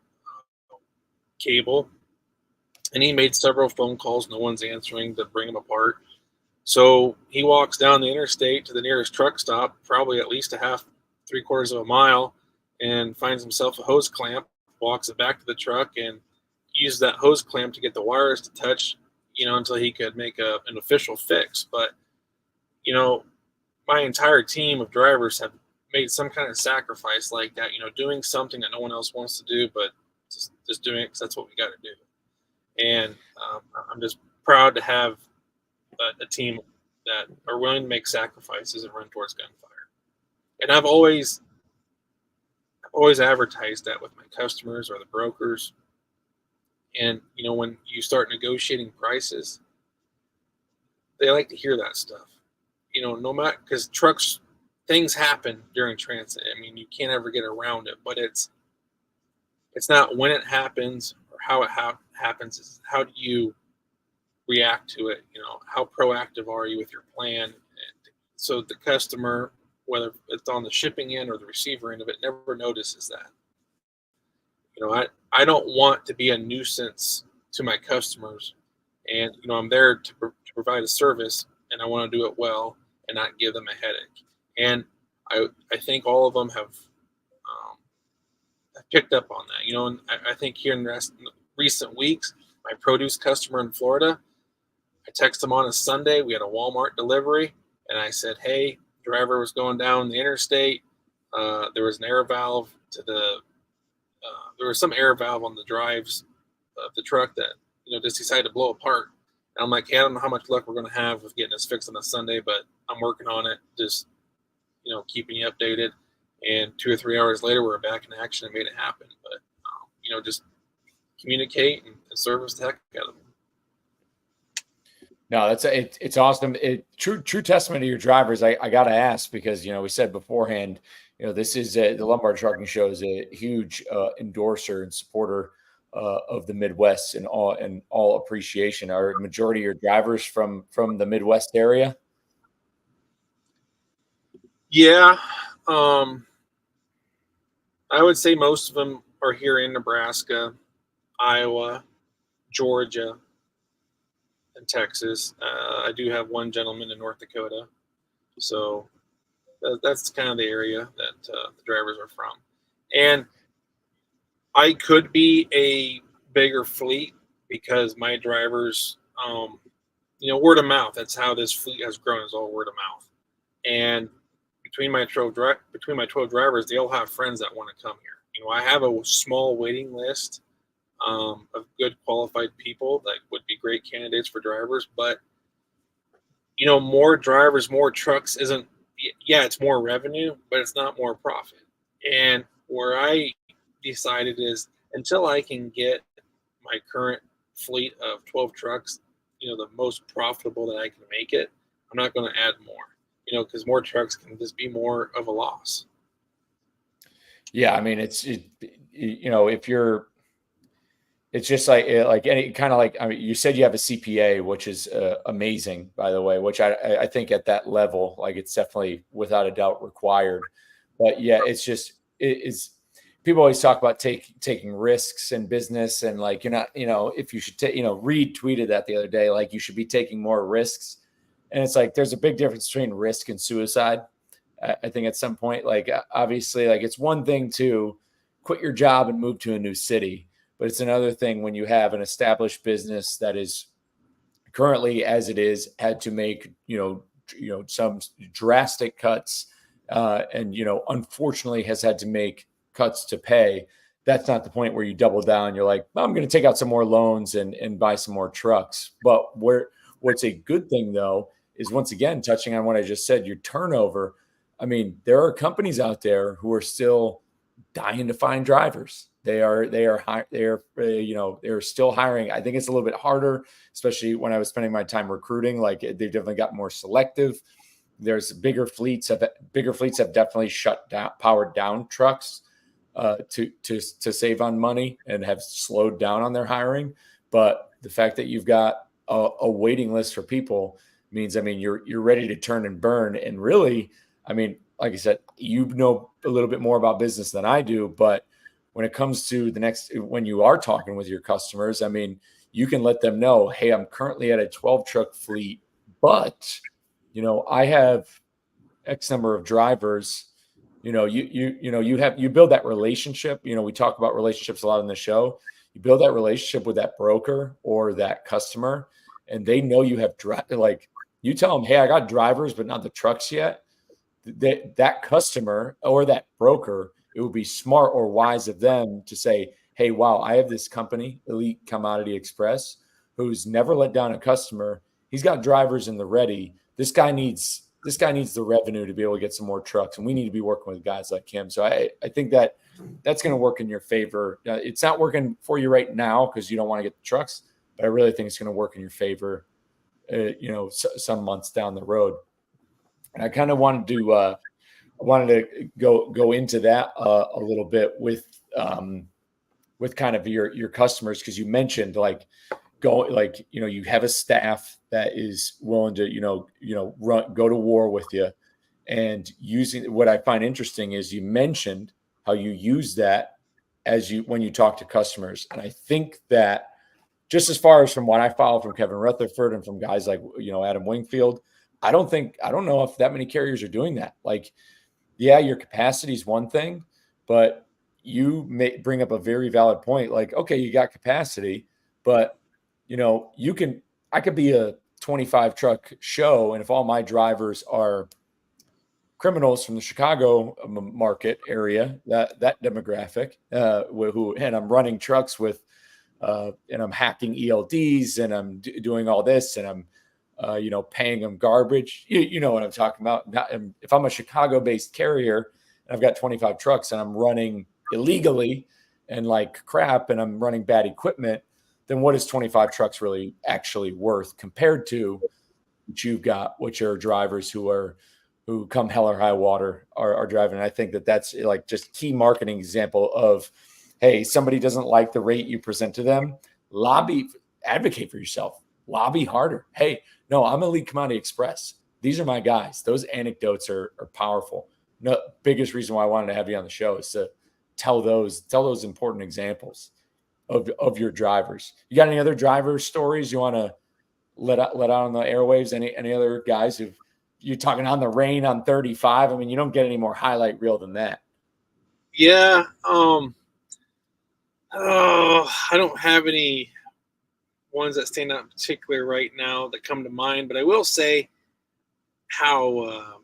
Speaker 2: cable. And he made several phone calls. No one's answering to bring him apart. So he walks down the interstate to the nearest truck stop, probably at least three-quarters of a mile, and finds himself a hose clamp, walks it back to the truck, and uses that hose clamp to get the wires to touch, until he could make an official fix. But, my entire team of drivers have made some kind of sacrifice like that, doing something that no one else wants to do, but just doing it because that's what we got to do. And I'm just proud to have a team that are willing to make sacrifices and run towards gunfire. And I've always always advertised that with my customers or the brokers. And, when you start negotiating prices, they like to hear that stuff. No matter, because things happen during transit. I mean, you can't ever get around it, but it's not when it happens or how it happens. It's how do you react to it? How proactive are you with your plan? And so the customer, whether it's on the shipping end or the receiver end of it, never notices that. I don't want to be a nuisance to my customers, and I'm there to provide a service, and I want to do it well and not give them a headache. And I think all of them have picked up on that. And I think here in recent weeks, my produce customer in Florida, I texted him on a Sunday. We had a Walmart delivery, and I said, "Hey, driver was going down the interstate. There was an air valve to there was some air valve on the drives of the truck that just decided to blow apart." And I'm like, "Hey, I don't know how much luck we're going to have with getting this fixed on a Sunday, but I'm working on it. Just keeping you updated." And 2 or 3 hours later, we're back in action and made it happen. But just communicate and service the heck out of them.
Speaker 1: No, it's awesome. True testament to your drivers. I got to ask because we said beforehand, this is the Lumbar Trucking Show is a huge endorser and supporter of the Midwest and all appreciation. Are the majority of your drivers from the Midwest area?
Speaker 2: Yeah, I would say most of them are here in Nebraska, Iowa, Georgia, and Texas. I do have one gentleman in North Dakota. So that's kind of the area that the drivers are from. And I could be a bigger fleet because my drivers, word of mouth. That's how this fleet has grown, is all word of mouth. And between my 12 drivers, they all have friends that want to come here. I have a small waiting list of good qualified people that would be great candidates for drivers, but more drivers, more trucks isn't. Yeah, it's more revenue, but it's not more profit. And where I decided is until I can get my current fleet of 12 trucks, the most profitable that I can make it, I'm not going to add more. Because more trucks can just be more of a loss.
Speaker 1: Yeah, I mean, if you're, it's just like any kind of like, I mean, you said you have a CPA, which is amazing, by the way, which I think at that level, like it's definitely without a doubt required. But yeah, it's just, people always talk about taking risks in business and like, you're not, if you should take, Reed tweeted that the other day, like you should be taking more risks. And it's like, there's a big difference between risk and suicide. I think at some point, like obviously, like it's one thing to quit your job and move to a new city, but it's another thing when you have an established business that is currently, as it is, had to make, some drastic cuts and, unfortunately has had to make cuts to pay. That's not the point where you double down. You're like, well, I'm going to take out some more loans and buy some more trucks. But what's a good thing, though, is once again, touching on what I just said, your turnover. I mean, there are companies out there who are still dying to find drivers. They're still hiring. I think it's a little bit harder, especially when I was spending my time recruiting. Like they definitely got more selective. There's bigger fleets have definitely powered down trucks to save on money and have slowed down on their hiring. But the fact that you've got a waiting list for people means, I mean, you're ready to turn and burn. And really, I mean, like I said, you know a little bit more about business than I do, but when it comes to when you are talking with your customers, I mean, you can let them know, hey, I'm currently at a 12 truck fleet, but, I have X number of drivers. You build that relationship. We talk about relationships a lot in the show. You build that relationship with that broker or that customer, and they know you have like you tell them, hey, I got drivers, but not the trucks yet. That customer or that broker, it would be smart or wise of them to say, hey, wow, I have this company, Elite Commodity Express, who's never let down a customer. He's got drivers in the ready. This guy needs the revenue to be able to get some more trucks, and we need to be working with guys like him. So I think that that's going to work in your favor. It's not working for you right now because you don't want to get the trucks, but I really think it's going to work in your favor, some months down the road. And I kind of wanted to go into that a little bit with kind of your customers, because you mentioned like you have a staff that is willing to go to war with you, and using what I find interesting is you mentioned how you use that when you talk to customers, and I think that just as far as from what I follow from Kevin Rutherford and from guys like Adam Wingfield, I don't know if that many carriers are doing that. Like, yeah, your capacity is one thing, but you may bring up a very valid point. Like, okay, you got capacity, but I could be a 25 truck show, and if all my drivers are criminals from the Chicago market area, that demographic, and I'm running trucks with, and I'm hacking ELDs, and I'm doing all this, and I'm paying them garbage. You know what I'm talking about. If I'm a Chicago-based carrier and I've got 25 trucks and I'm running illegally and like crap, and I'm running bad equipment, then what is 25 trucks really actually worth compared to what you've got, which are drivers who come hell or high water are driving? And I think that's like just key marketing example of, hey, somebody doesn't like the rate you present to them, advocate for yourself, lobby harder. Hey, no, I'm Elite Commodity Express. These are my guys. Those anecdotes are powerful. No, biggest reason why I wanted to have you on the show is to tell those important examples of your drivers. You got any other driver stories you want to let out on the airwaves? Any other guys who you're talking on the rain on 35? I mean, you don't get any more highlight reel than that.
Speaker 2: Yeah. I don't have any ones that stand out in particular right now that come to mind, but I will say how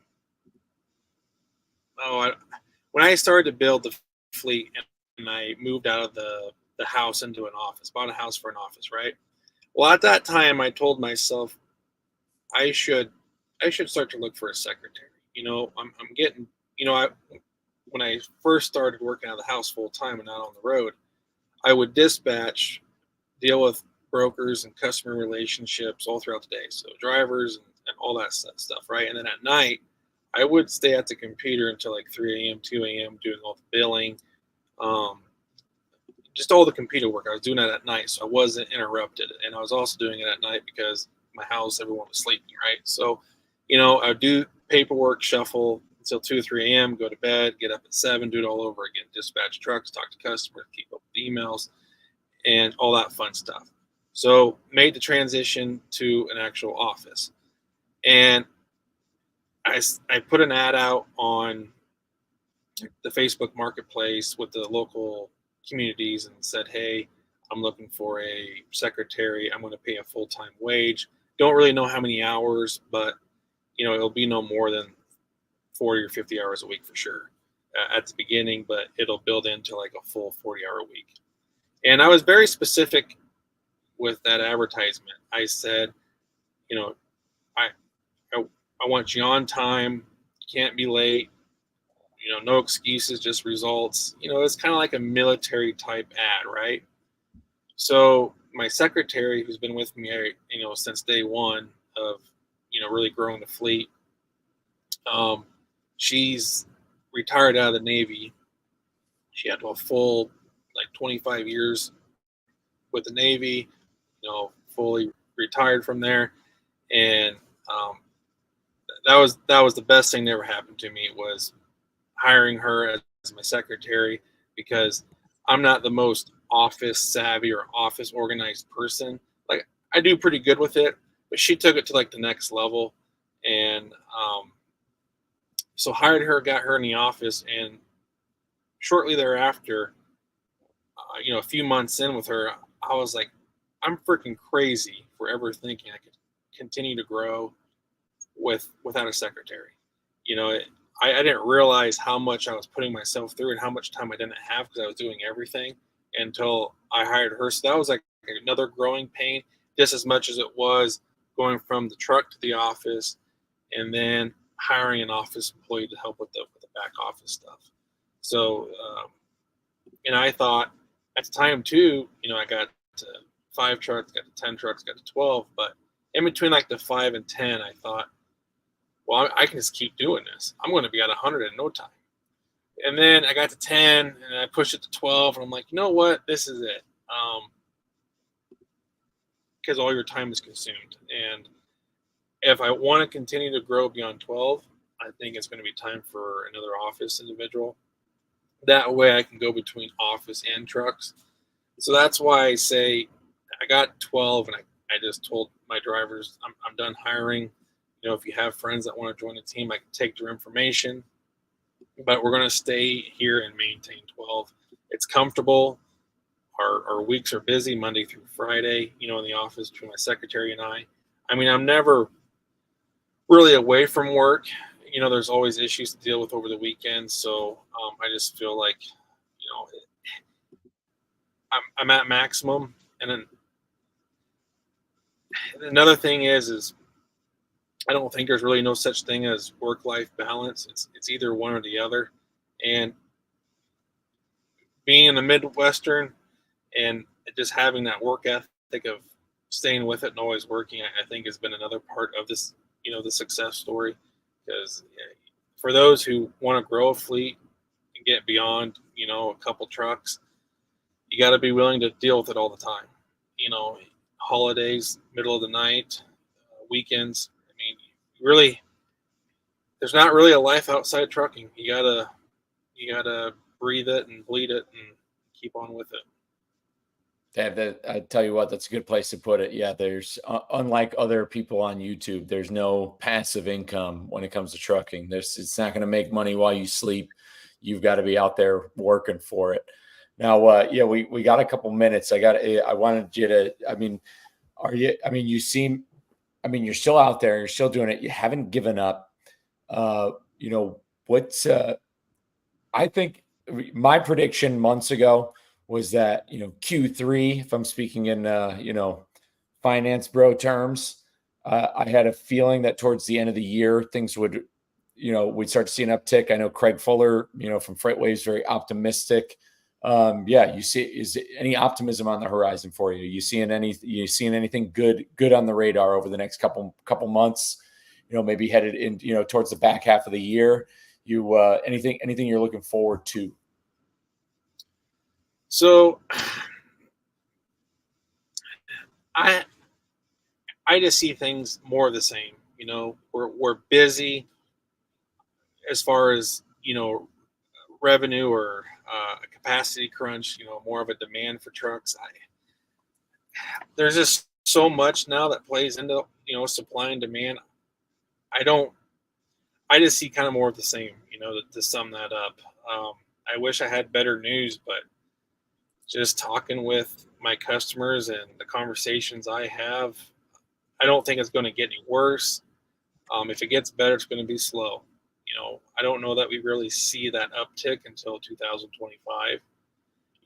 Speaker 2: when I started to build the fleet and I moved out of the house into an office, bought a house for an office, right? Well, at that time, I told myself I should start to look for a secretary. I'm getting, when I first started working out of the house full time and not on the road, I would dispatch, deal with brokers and customer relationships all throughout the day. So drivers and all that stuff, right? And then at night, I would stay at the computer until like 3 a.m., 2 a.m. doing all the billing, just all the computer work. I was doing that at night, so I wasn't interrupted. And I was also doing it at night because my house, everyone was sleeping, right? So, I would do paperwork, shuffle until 2 or 3 a.m., go to bed, get up at 7, do it all over again, dispatch trucks, talk to customers, keep up with emails, and all that fun stuff. So made the transition to an actual office. And I put an ad out on the Facebook marketplace with the local communities and said, hey, I'm looking for a secretary. I'm going to pay a full-time wage. Don't really know how many hours, but it'll be no more than 40 or 50 hours a week for sure at the beginning, but it'll build into like a full 40-hour week. And I was very specific with that advertisement. I said, I want you on time, can't be late, no excuses, just results. It's kind of like a military type ad, right? So my secretary, who's been with me, since day one of, really growing the fleet, she's retired out of the Navy. She had a full 25 years with the Navy, fully retired from there. And that was the best thing that ever happened to me, was hiring her as my secretary, because I'm not the most office savvy or office organized person. Like, I do pretty good with it, but she took it to like the next level. And so hired her, got her in the office, and shortly thereafter, a few months in with her, I was like, I'm freaking crazy for ever thinking I could continue to grow without a secretary. I didn't realize how much I was putting myself through and how much time I didn't have because I was doing everything until I hired her. So that was like another growing pain, just as much as it was going from the truck to the office and then hiring an office employee to help with the back office stuff. So And I thought at the time too, I got to 5 trucks, got to 10 trucks, got to 12. But in between like the 5 and 10, I thought, well, I can just keep doing this. I'm going to be at 100 in no time. And then I got to 10 and I pushed it to 12. And I'm like, you know what? This is it. Because all your time is consumed. And if I want to continue to grow beyond 12, I think it's going to be time for another office individual. That way I can go between office and trucks. So that's why I say I got 12 and I just told my drivers I'm done hiring. If you have friends that want to join the team, I can take their information. But we're going to stay here and maintain 12. It's comfortable. Our weeks are busy Monday through Friday, in the office between my secretary and I. I mean, I'm never really away from work. There's always issues to deal with over the weekend. So I just feel like, I'm at maximum. And then another thing is I don't think there's really no such thing as work-life balance. It's either one or the other. And being in the Midwestern and just having that work ethic of staying with it and always working, I think has been another part of this, the success story. Because for those who want to grow a fleet and get beyond, a couple trucks, you got to be willing to deal with it all the time. Holidays, middle of the night, weekends. I mean, really, there's not really a life outside trucking. You gotta breathe it and bleed it and keep on with it.
Speaker 1: I tell you what, that's a good place to put it. Yeah, there's unlike other people on YouTube, there's no passive income when it comes to trucking. It's not going to make money while you sleep. You've got to be out there working for it. Now, we got a couple minutes. I wanted you to. I mean, you seem. I mean, you're still out there. You're still doing it. You haven't given up. What's? I think my prediction months ago was that, Q3, if I'm speaking in, finance bro terms, I had a feeling that towards the end of the year, things would, we'd start to see an uptick. I know Craig Fuller, from FreightWaves, is very optimistic. Is any optimism on the horizon for you? You seeing anything good on the radar over the next couple months, maybe headed in, towards the back half of the year? Anything you're looking forward to?
Speaker 2: So I just see things more of the same. We're busy as far as, revenue or a capacity crunch, more of a demand for trucks. There's just so much now that plays into, supply and demand. I just see kind of more of the same, to sum that up. I wish I had better news, but just talking with my customers and the conversations I have, I don't think it's going to get any worse. If it gets better, it's going to be slow. I don't know that we really see that uptick until 2025.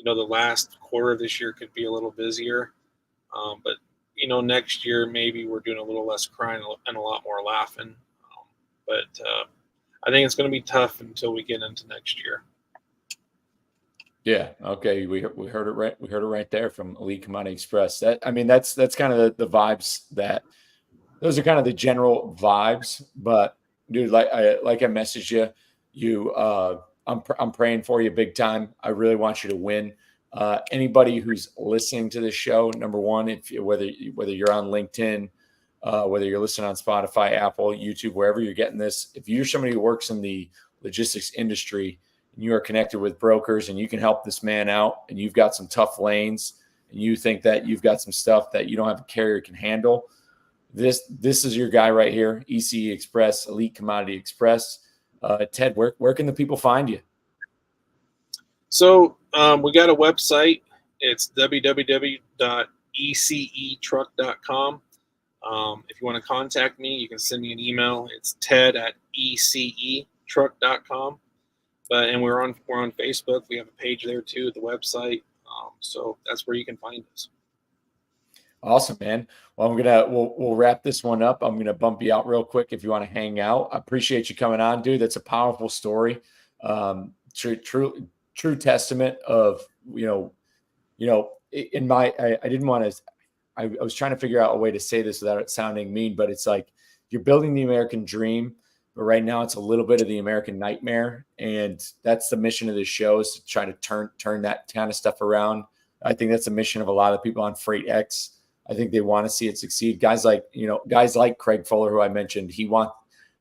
Speaker 2: The last quarter of this year could be a little busier. But, next year, maybe we're doing a little less crying and a lot more laughing. But I think it's going to be tough until we get into next year.
Speaker 1: Yeah. Okay. We heard it right. We heard it right there from Elite Commodity Express. That's kind of the vibes those are kind of the general vibes. But dude, like I messaged you, I'm praying for you big time. I really want you to win. Anybody who's listening to this show, number one, whether you're on LinkedIn, whether you're listening on Spotify, Apple, YouTube, wherever you're getting this, if you're somebody who works in the logistics industry and you are connected with brokers and you can help this man out and you've got some tough lanes and you think that you've got some stuff that you don't have a carrier can handle, this is your guy right here, ECE Express, Elite Commodity Express. Ted, where can the people find you?
Speaker 2: So we got a website. It's www.ecetruck.com. If you want to contact me, you can send me an email. It's ted@ecetruck.com. And we're on Facebook. We have a page there too at the website. So that's where you can find us.
Speaker 1: Awesome, man. Well, we'll wrap this one up. I'm gonna bump you out real quick if you want to hang out. I appreciate you coming on, dude. That's a powerful story. Truly, true testament of, in my, I didn't want to, I was trying to figure out a way to say this without it sounding mean, but it's like you're building the American dream, but right now it's a little bit of the American nightmare. And that's the mission of this show, is to try to turn that kind of stuff around. I think that's the mission of a lot of people on Freight X. I think they want to see it succeed. Guys like Craig Fuller, who I mentioned,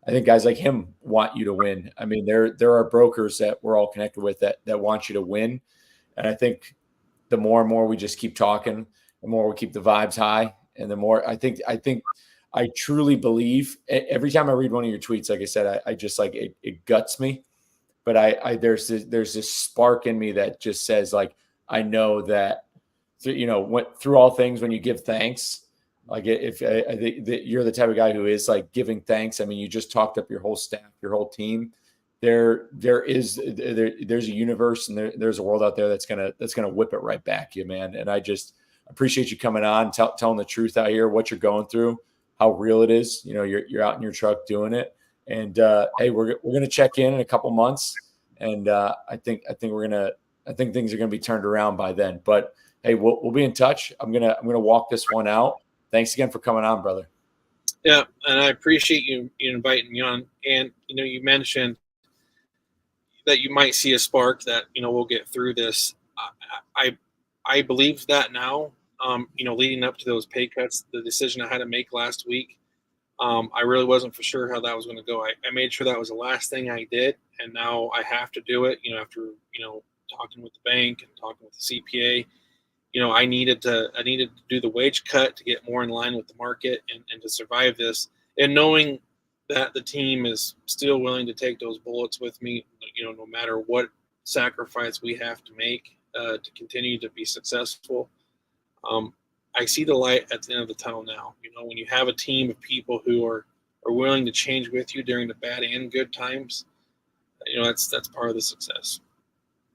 Speaker 1: I think guys like him want you to win. I mean, there are brokers that we're all connected with that want you to win. And I think the more and more we just keep talking, the more we keep the vibes high. And the more I truly believe, every time I read one of your tweets, like I said, I just like it guts me. But there's this spark in me that just says, like, I know that, went through all things, when you give thanks, like if I think that you're the type of guy who is like giving thanks. I mean, you just talked up your whole staff, your whole team. There's a universe, and there's a world out there that's gonna whip it right back you, man. And I just appreciate you coming on, telling the truth out here, what you're going through, how real it is. You're out in your truck doing it. And hey, we're gonna check in a couple months, and I think things are gonna be turned around by then. But hey, we'll be in touch. I'm gonna walk this one out. Thanks again for coming on, brother.
Speaker 2: Yeah, and I appreciate you inviting me on. And you mentioned that you might see a spark that we'll get through this. I believe that now. Leading up to those pay cuts, the decision I had to make last week, I really wasn't for sure how that was going to go. I made sure that was the last thing I did, and now I have to do it. After talking with the bank and talking with the CPA. I needed to do the wage cut to get more in line with the market and to survive this. And knowing that the team is still willing to take those bullets with me, no matter what sacrifice we have to make to continue to be successful. I see the light at the end of the tunnel now. When you have a team of people who are willing to change with you during the bad and good times, that's part of the success.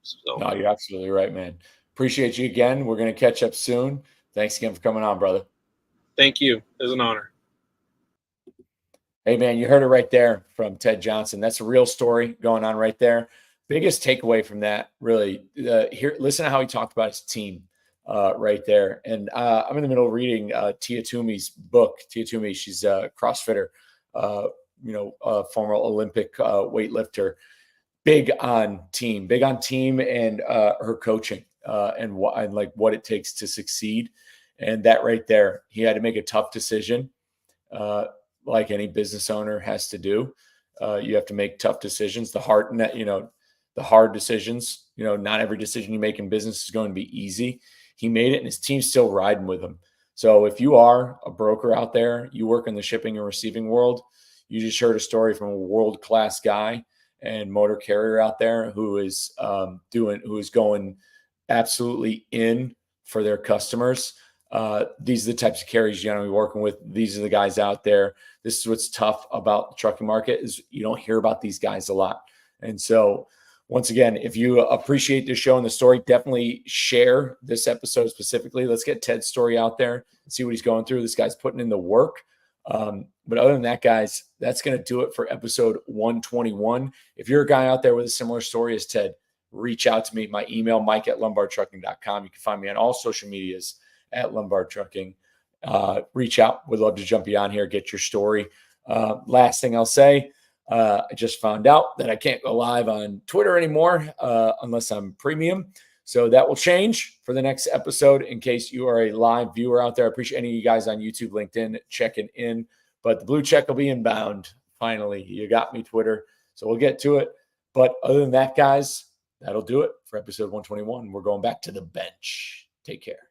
Speaker 2: So.
Speaker 1: No, you're absolutely right, man. Appreciate you again. We're going to catch up soon. Thanks again for coming on, brother.
Speaker 2: Thank you. It was an honor.
Speaker 1: Hey, man, you heard it right there from Ted Johnson. That's a real story going on right there. Biggest takeaway from that, really, listen to how he talked about his team right there. And I'm in the middle of reading Tia Toomey's book. Tia Toomey, she's a CrossFitter, a former Olympic weightlifter. Big on team and her coaching and what it takes to succeed. And that right there, he had to make a tough decision, like any business owner has to do. You have to make tough decisions. The hard decisions. Not every decision you make in business is going to be easy. He made it, and his team's still riding with him. So if you are a broker out there, you work in the shipping and receiving world, you just heard a story from a world-class guy and motor carrier out there who is going absolutely in for their customers. These are the types of carriers you're going to be working with. These are the guys out there. This is what's tough about the trucking market, is you don't hear about these guys a lot. And so once again, if you appreciate this show and the story, definitely share this episode specifically. Let's get Ted's story out there and see what he's going through. This guy's putting in the work. But other than that, guys, that's going to do it for episode 121. If you're a guy out there with a similar story as Ted, reach out to me. My email, mike@lombardtrucking.com. You can find me on all social medias at Lombard Trucking. Reach out. Would love to jump you on here, get your story. Last thing I'll say, I just found out that I can't go live on Twitter anymore unless I'm premium. So that will change for the next episode in case you are a live viewer out there. I appreciate any of you guys on YouTube, LinkedIn checking in. But the blue check will be inbound. Finally, you got me, Twitter. So we'll get to it. But other than that, guys, that'll do it for episode 121. We're going back to the bench. Take care.